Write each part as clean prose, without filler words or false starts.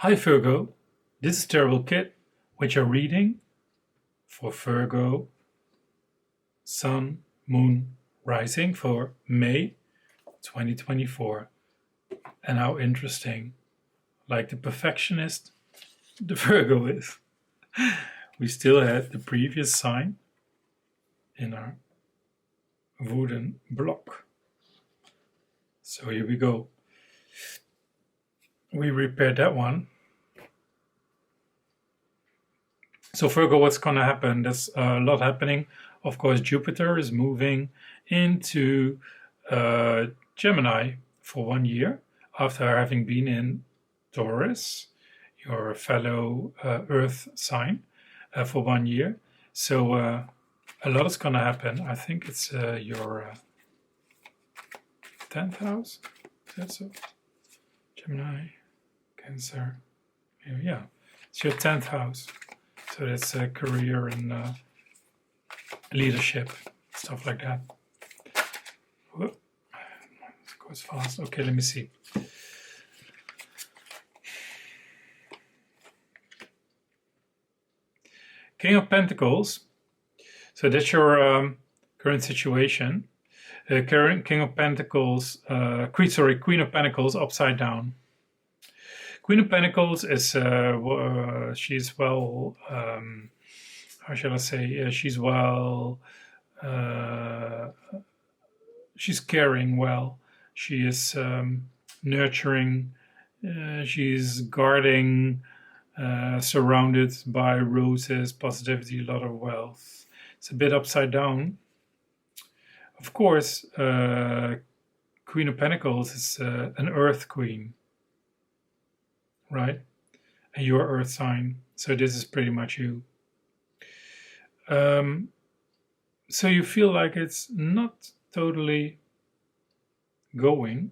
Hi Virgo, this is Terriblekid with your reading for Virgo, Sun, Moon, Rising for May 2024. And how interesting, like the perfectionist the Virgo is. We still had the previous sign in our wooden block. So here we go. We repaired that one. So Virgo, what's going to happen? There's a lot happening. Of course, Jupiter is moving into Gemini for 1 year after having been in Taurus, your fellow Earth sign, for 1 year. So a lot is going to happen. I think it's your 10th house. Is that so? Gemini, Cancer. Yeah, it's your 10th house. So that's career and leadership, stuff like that. Whoop. It goes fast. Okay, let me see. King of Pentacles. So that's your current situation. Current King of Pentacles, Queen of Pentacles upside down. Queen of Pentacles is, she's well, how shall I say, she's well, she's caring well, she is nurturing, she's guarding, surrounded by roses, positivity, a lot of wealth. It's a bit upside down. Of course, Queen of Pentacles is an earth queen. Right? And your earth sign. So this is pretty much you. So you feel like it's not totally going.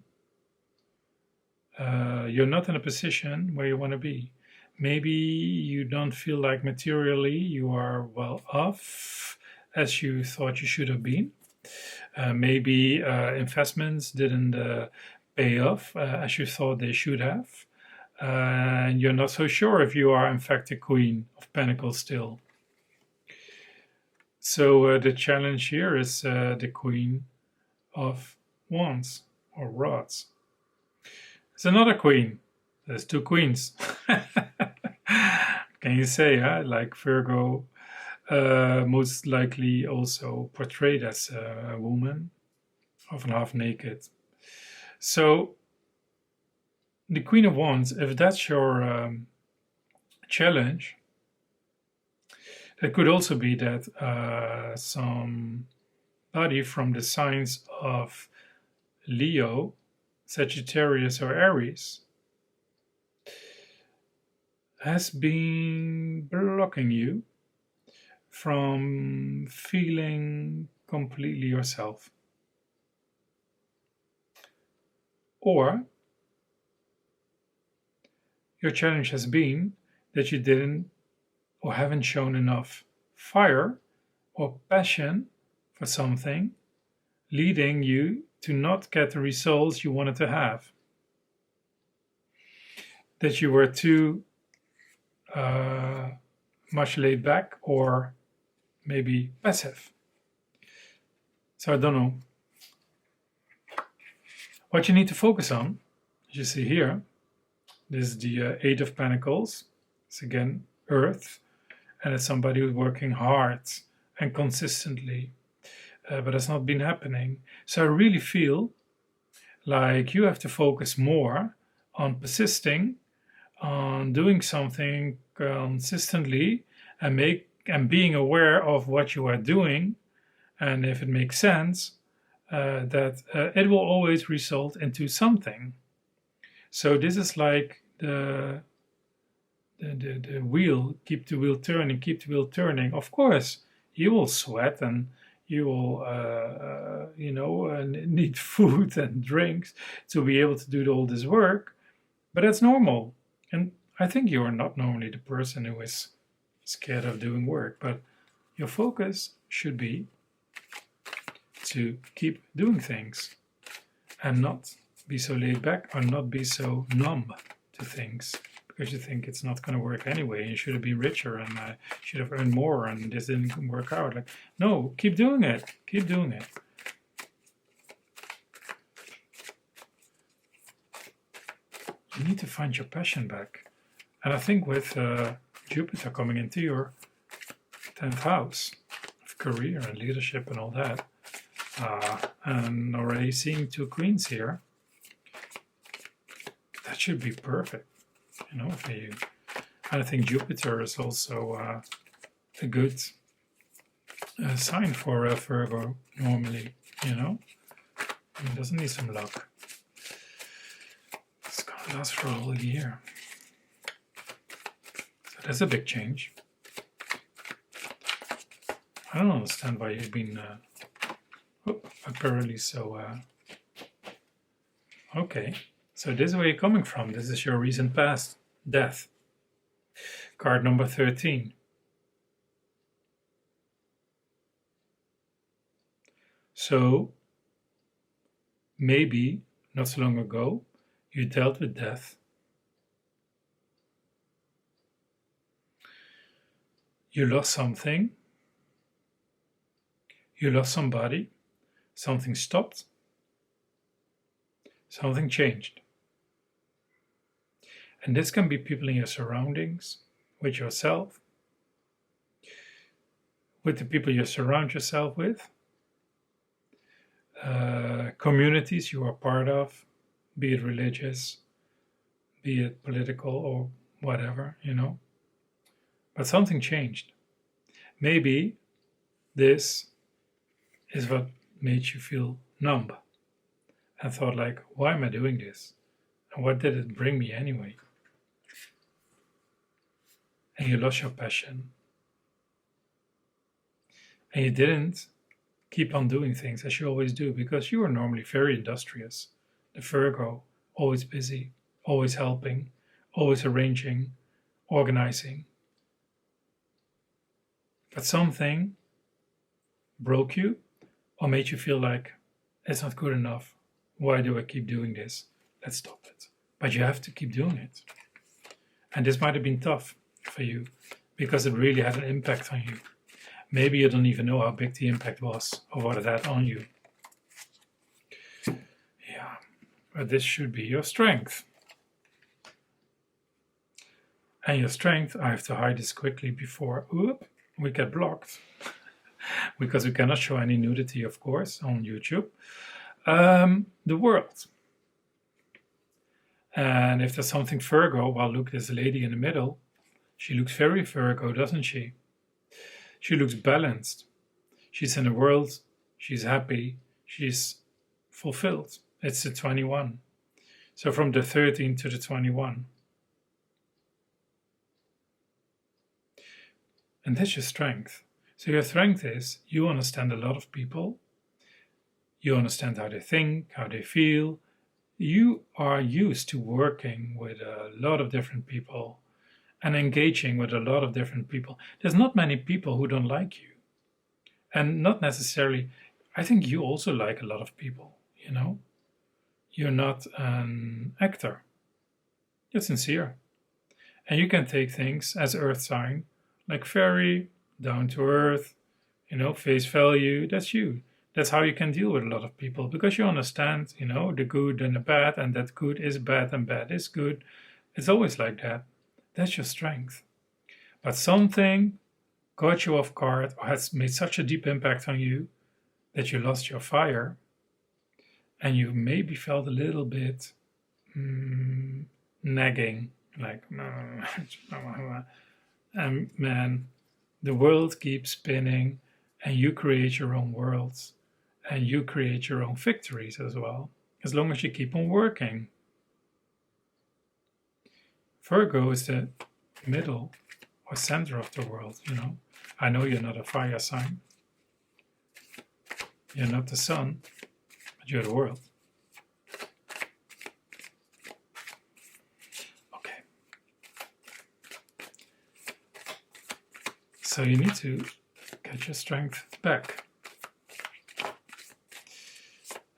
You're not in a position where you want to be. Maybe you don't feel like materially you are well off as you thought you should have been. Maybe investments didn't pay off as you thought they should have. And you're not so sure if you are in fact the Queen of Pentacles still. So the challenge here is the Queen of Wands or Rods. There's another queen. There's two queens. Can you say, like Virgo, most likely also portrayed as a woman, often half naked. So the Queen of Wands, if that's your challenge, it could also be that somebody from the signs of Leo, Sagittarius, or Aries has been blocking you from feeling completely yourself. Or your challenge has been that you didn't or haven't shown enough fire or passion for something, leading you to not get the results you wanted to have. That you were too much laid back or maybe passive. So I don't know. What you need to focus on, as you see here, this is the Eight of Pentacles. It's again Earth, and it's somebody who's working hard and consistently, but it's not been happening. So I really feel like you have to focus more on persisting, on doing something consistently, and being aware of what you are doing, and if it makes sense, that it will always result into something. So this is like the wheel, keep the wheel turning, keep the wheel turning. Of course, you will sweat and you will, need food and drinks to be able to do all this work, but that's normal. And I think you are not normally the person who is scared of doing work, but your focus should be to keep doing things and not be so laid back or not be so numb to things, because you think it's not going to work anyway. You should have been richer and should have earned more, and this didn't work out. Like, no, keep doing it. Keep doing it. You need to find your passion back. And I think with Jupiter coming into your 10th house of career and leadership and all that, and already seeing 2 queens here, that should be perfect, you know, for you. And I think Jupiter is also a good sign for Virgo normally, you know. It doesn't need some luck. It's gonna last for a whole year. So that's a big change. I don't understand why you've been apparently so... Okay, so this is where you're coming from. This is your recent past. Death. Card number 13. So, maybe, not so long ago, you dealt with death. You lost something. You lost somebody. Something stopped. Something changed. And this can be people in your surroundings, with yourself, with the people you surround yourself with, communities you are part of, be it religious, be it political or whatever, you know. But something changed. Maybe this is what made you feel numb and thought like, why am I doing this? And what did it bring me anyway? And you lost your passion. And you didn't keep on doing things as you always do, because you are normally very industrious. The Virgo, always busy, always helping, always arranging, organizing. But something broke you or made you feel like, it's not good enough. Why do I keep doing this? Let's stop it. But you have to keep doing it. And this might have been tough for you because it really had an impact on you. Maybe you don't even know how big the impact was or what it had on you. Yeah, but this should be your strength. And your strength, I have to hide this quickly before we get blocked. Because we cannot show any nudity, of course, on YouTube. The world. And if there's something Virgo, well, look, there's a lady in the middle. She looks very Virgo, doesn't she? She looks balanced. She's in the world. She's happy. She's fulfilled. It's the 21. So from the 13 to the 21. And that's your strength. So your strength is you understand a lot of people. You understand how they think, how they feel. You are used to working with a lot of different people and engaging with a lot of different people. There's not many people who don't like you. And not necessarily, I think you also like a lot of people, you know. You're not an actor. You're sincere. And you can take things as earth sign, like very down to earth, you know, face value. That's you. That's how you can deal with a lot of people, because you understand, you know, the good and the bad, and that good is bad and bad is good. It's always like that. That's your strength. But something caught you off guard or has made such a deep impact on you that you lost your fire, and you maybe felt a little bit nagging, like, and man, the world keeps spinning, and you create your own worlds, and you create your own victories as well, as long as you keep on working. Virgo is the middle or center of the world, you know. I know you're not a fire sign. You're not the sun, but you're the world. Okay. So you need to get your strength back.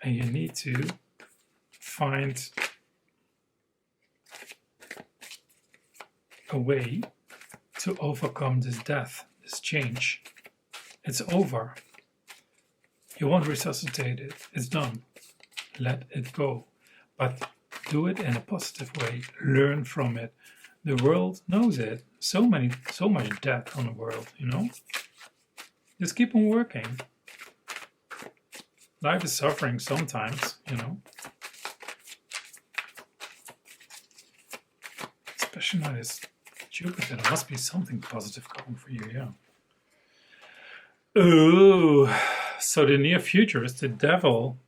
And you need to find a way to overcome this death, this change. It's over. You won't resuscitate it. It's done. Let it go. But do it in a positive way. Learn from it. The world knows it. So much death on the world, you know? Just keep on working. Life is suffering sometimes, you know? Especially now this Jupiter. There must be something positive coming for you, yeah. Ooh, so the near future is the devil.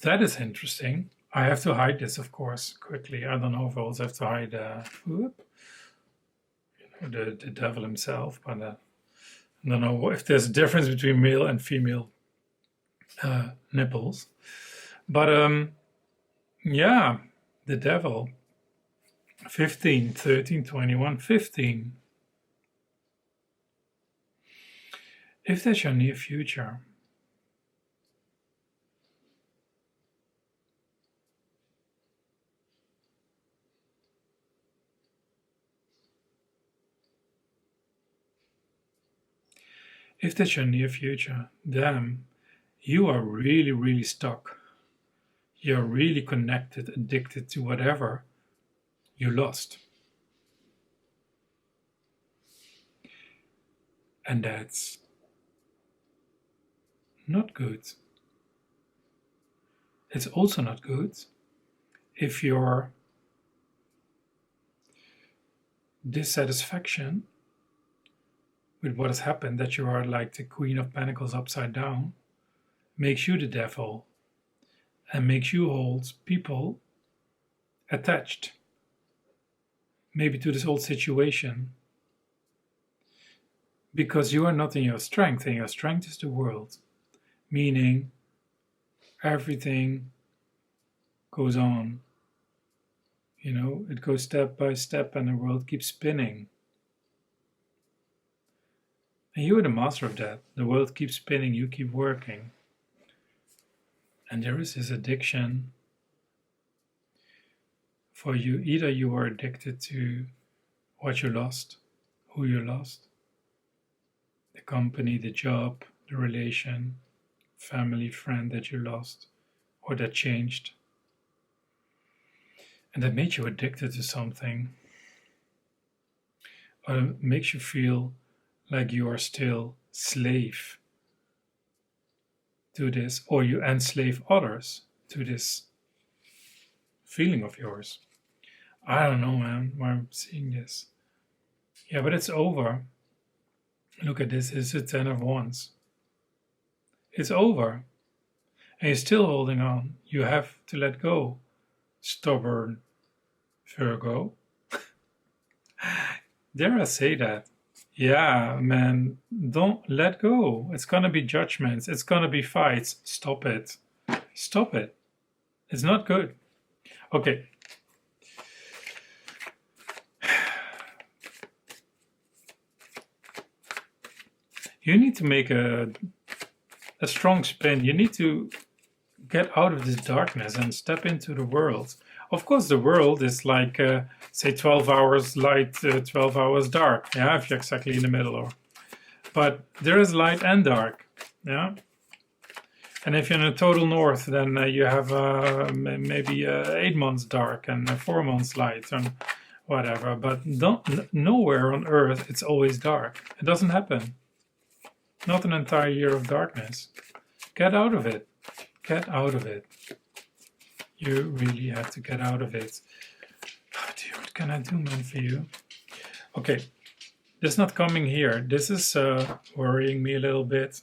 That is interesting. I have to hide this, of course, quickly. I don't know if I also have to hide the devil himself, but I don't know if there's a difference between male and female nipples. But yeah, the devil. 15, 13, 21, 15. If that's your near future, then you are really, really stuck. You're really connected, addicted to whatever you lost. And that's not good. It's also not good if your dissatisfaction with what has happened, that you are like the Queen of Pentacles upside down, makes you the devil and makes you hold people attached, maybe to this old situation, because you are not in your strength, and your strength is the world, meaning everything goes on. You know, it goes step by step and the world keeps spinning. And you are the master of that. The world keeps spinning, you keep working. And there is this addiction for you. Either you are addicted to what you lost, who you lost, the company, the job, the relation, family, friend that you lost, or that changed. And that made you addicted to something. Or it makes you feel like you are still slave to this, or you enslave others to this feeling of yours. I don't know, man, why I'm seeing this. Yeah, but it's over. Look at this, it's a 10 of Wands. It's over. And you're still holding on. You have to let go. Stubborn Virgo. Dare I say that? Yeah, man, don't let go. It's gonna be judgments. It's gonna be fights. Stop it. Stop it. It's not good. Okay. You need to make a strong spin. You need to get out of this darkness and step into the world. Of course, the world is like, say, 12 hours light, 12 hours dark. Yeah, if you're exactly in the middle. But there is light and dark. Yeah. And if you're in the total north, then you have maybe 8 months dark and 4 months light and whatever. But nowhere on Earth it's always dark. It doesn't happen. Not an entire year of darkness. Get out of it. Get out of it. You really have to get out of it. Oh dear, what can I do, man, for you? Okay, this is not coming here. This is worrying me a little bit.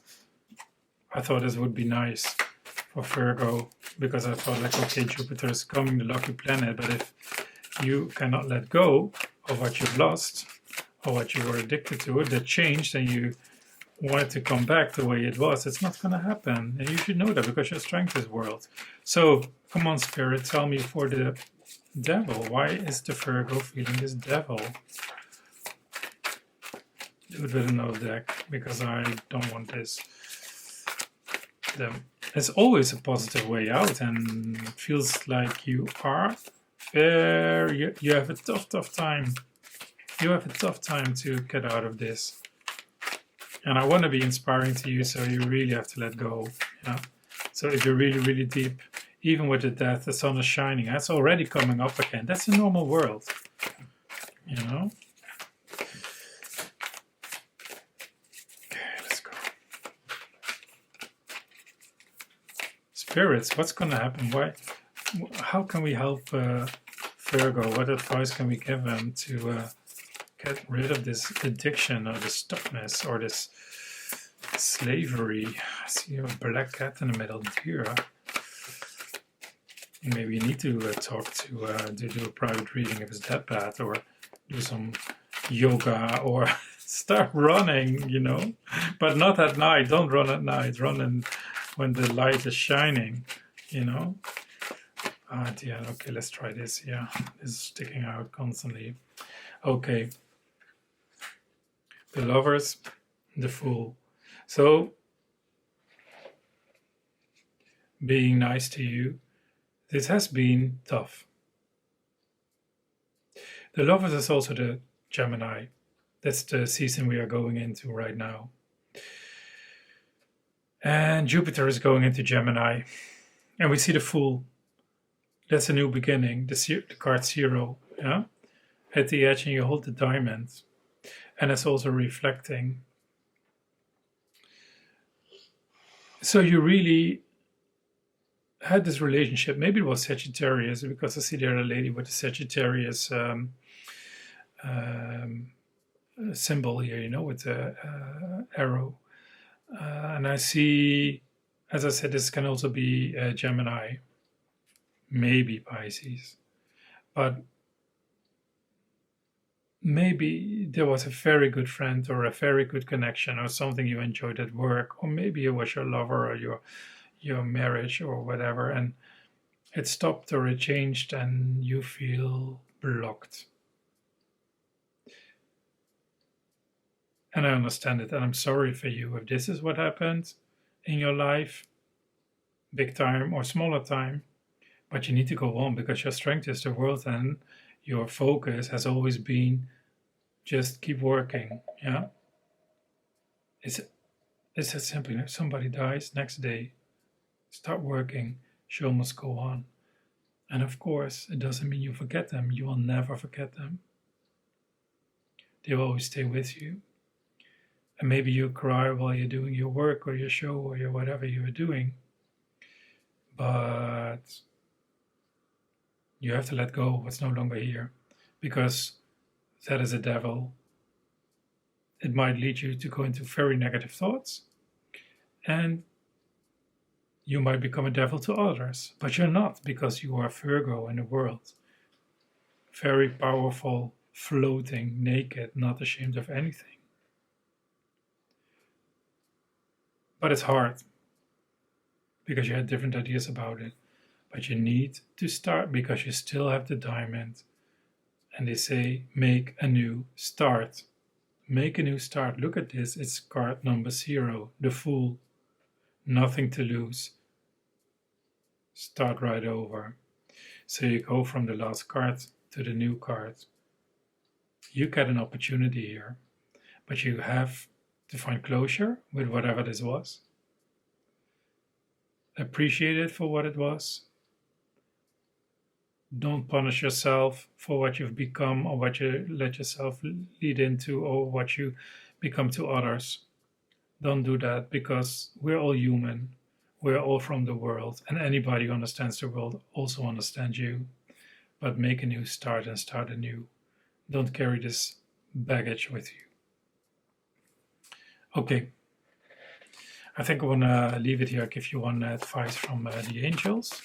I thought this would be nice for Virgo, because I thought, like, okay, Jupiter is coming, the lucky planet, but if you cannot let go of what you've lost, or what you were addicted to, that changed, and you wanted to come back the way it was, it's not going to happen. And you should know that, because your strength is world. So, come on, Spirit, tell me for the devil. Why is the Virgo feeling this devil? Do it with another deck, because I don't want this. There's always a positive way out, and it feels like you are you have a tough time. You have a tough time to get out of this. And I want to be inspiring to you, so you really have to let go. Yeah. So if you're really deep, even with the death, the sun is shining. That's already coming up again. That's a normal world. You know? Okay, let's go. Spirits, what's going to happen? How can we help Virgo? What advice can we give them to get rid of this addiction or this stuckness or this slavery? I see a black cat in the middle here. Maybe you need to talk to do a private reading if it's that bad, or do some yoga, or start running, you know, but not at night. Don't run at night. Run when the light is shining, you know. Ah, dear. Okay, let's try this. Yeah, this is sticking out constantly. Okay. The Lovers, the Fool. So, being nice to you, this has been tough. The Lovers is also the Gemini. That's the season we are going into right now. And Jupiter is going into Gemini. And we see the Fool. That's a new beginning, the card 0. Yeah? At the edge, and you hold the diamond. And it's also reflecting. So you really had this relationship. Maybe it was Sagittarius, because I see there a lady with a Sagittarius symbol here, you know, with the arrow. And I see, as I said, this can also be Gemini, maybe Pisces. But maybe there was a very good friend or a very good connection or something you enjoyed at work, or maybe it was your lover or your marriage or whatever, and it stopped or it changed and you feel blocked. And I understand it, and I'm sorry for you if this is what happened in your life, big time or smaller time, but you need to go on, because your strength is the world, and your focus has always been just keep working. Yeah, it's that simple. If somebody dies, next day start working. Show must go on. And of course, it doesn't mean you forget them. You will never forget them. They will always stay with you. And maybe you cry while you're doing your work or your show or your whatever you're doing, but you have to let go of what's no longer here, because that is a devil. It might lead you to go into very negative thoughts, and you might become a devil to others, but you're not, because you are Virgo in the world. Very powerful, floating, naked, not ashamed of anything. But it's hard, because you had different ideas about it. But you need to start, because you still have the diamond. And they say, make a new start. Make a new start. Look at this. It's card number 0, the Fool. Nothing to lose. Start right over. So you go from the last card to the new card. You get an opportunity here, but you have to find closure with whatever this was. Appreciate it for what it was. Don't punish yourself for what you've become, or what you let yourself lead into, or what you become to others. Don't do that, because we're all human. We're all from the world, and anybody who understands the world also understands you. But make a new start and start anew. Don't carry this baggage with you. Okay, I think I want to leave it here. I'll give you one advice from the angels.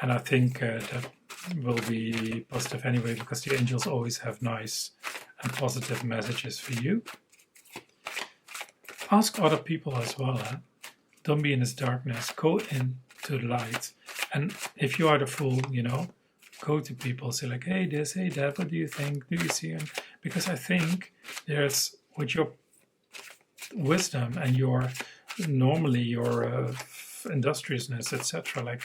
And I think that will be positive anyway, because the angels always have nice and positive messages for you. Ask other people as well. Don't be in this darkness. Go into the light. And if you are the Fool, you know, go to people, say like, hey this, hey that, what do you think? Do you see him? Because I think there's, with your wisdom and your, normally your industriousness, etc., like,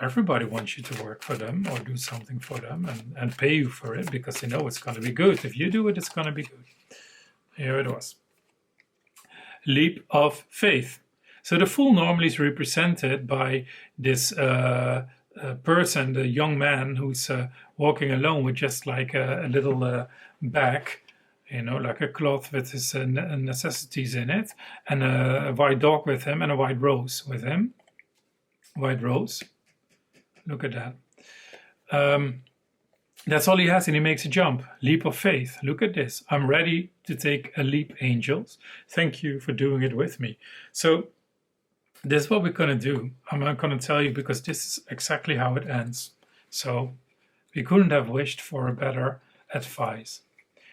Everybody wants you to work for them or do something for them and pay you for it because they know it's going to be good. If you do it, it's going to be good. Here it was. Leap of faith. So the Fool normally is represented by this person, the young man who's walking alone with just like a little bag, you know, like a cloth with his necessities in it, and a white dog with him and a white rose with him. White rose. Look at that. That's all he has, and he makes a jump. Leap of faith. Look at this. I'm ready to take a leap, angels. Thank you for doing it with me. So this is what we're going to do. I'm not going to tell you because this is exactly how it ends. So we couldn't have wished for a better advice.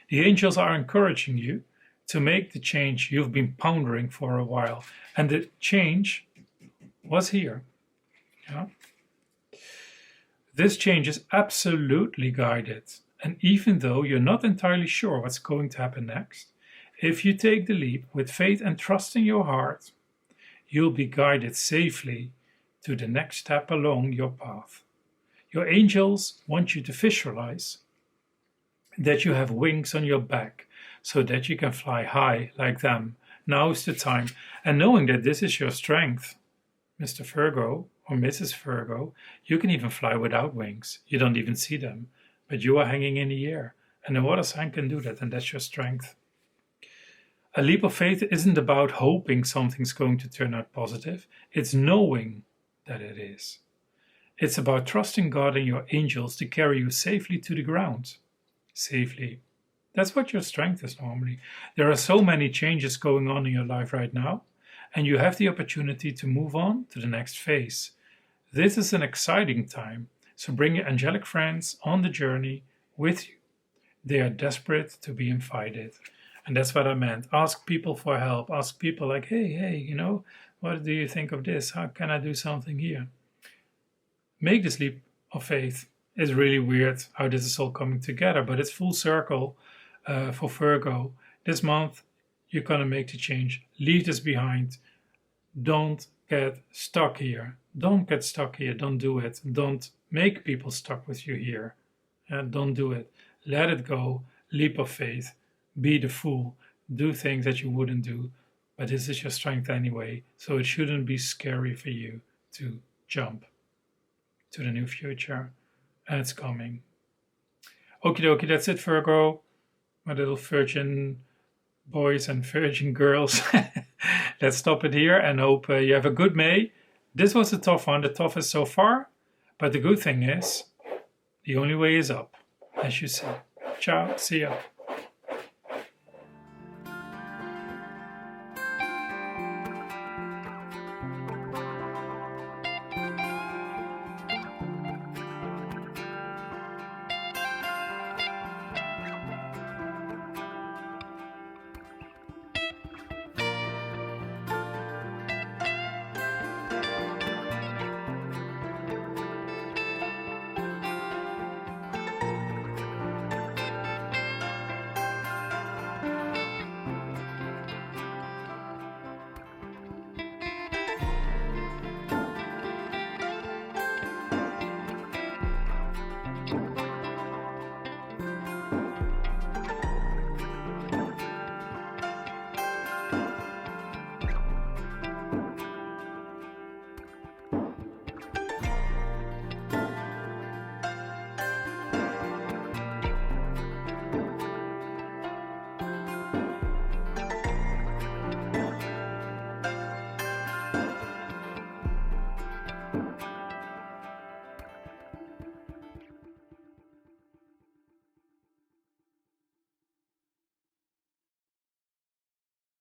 The angels are encouraging you to make the change you've been pondering for a while. And the change was here. Yeah. This change is absolutely guided, and even though you're not entirely sure what's going to happen next, if you take the leap with faith and trust in your heart, you'll be guided safely to the next step along your path. Your angels want you to visualize that you have wings on your back so that you can fly high like them. Now is the time. And knowing that this is your strength, Mr. Virgo, or Mrs. Virgo, you can even fly without wings. You don't even see them, but you are hanging in the air. And no other sign can do that, and that's your strength. A leap of faith isn't about hoping something's going to turn out positive. It's knowing that it is. It's about trusting God and your angels to carry you safely to the ground. Safely. That's what your strength is normally. There are so many changes going on in your life right now, and you have the opportunity to move on to the next phase. This is an exciting time, so bring your angelic friends on the journey with you. They are desperate to be invited. And that's what I meant. Ask people for help. Ask people like, hey, you know, what do you think of this? How can I do something here? Make this leap of faith. It's really weird how this is all coming together, but it's full circle for Virgo. This month, you're going to make the change. Leave this behind. Don't get stuck here. Don't get stuck here. Don't do it. Don't make people stuck with you here. Don't do it. Let it go. Leap of faith. Be the fool. Do things that you wouldn't do. But this is your strength anyway. So it shouldn't be scary for you to jump to the new future. And it's coming. Okie dokie, that's it, Virgo. My little virgin boys and virgin girls. Let's stop it here and hope you have a good May. This was a tough one, the toughest so far. But the good thing is, the only way is up, as you see. Ciao, see ya.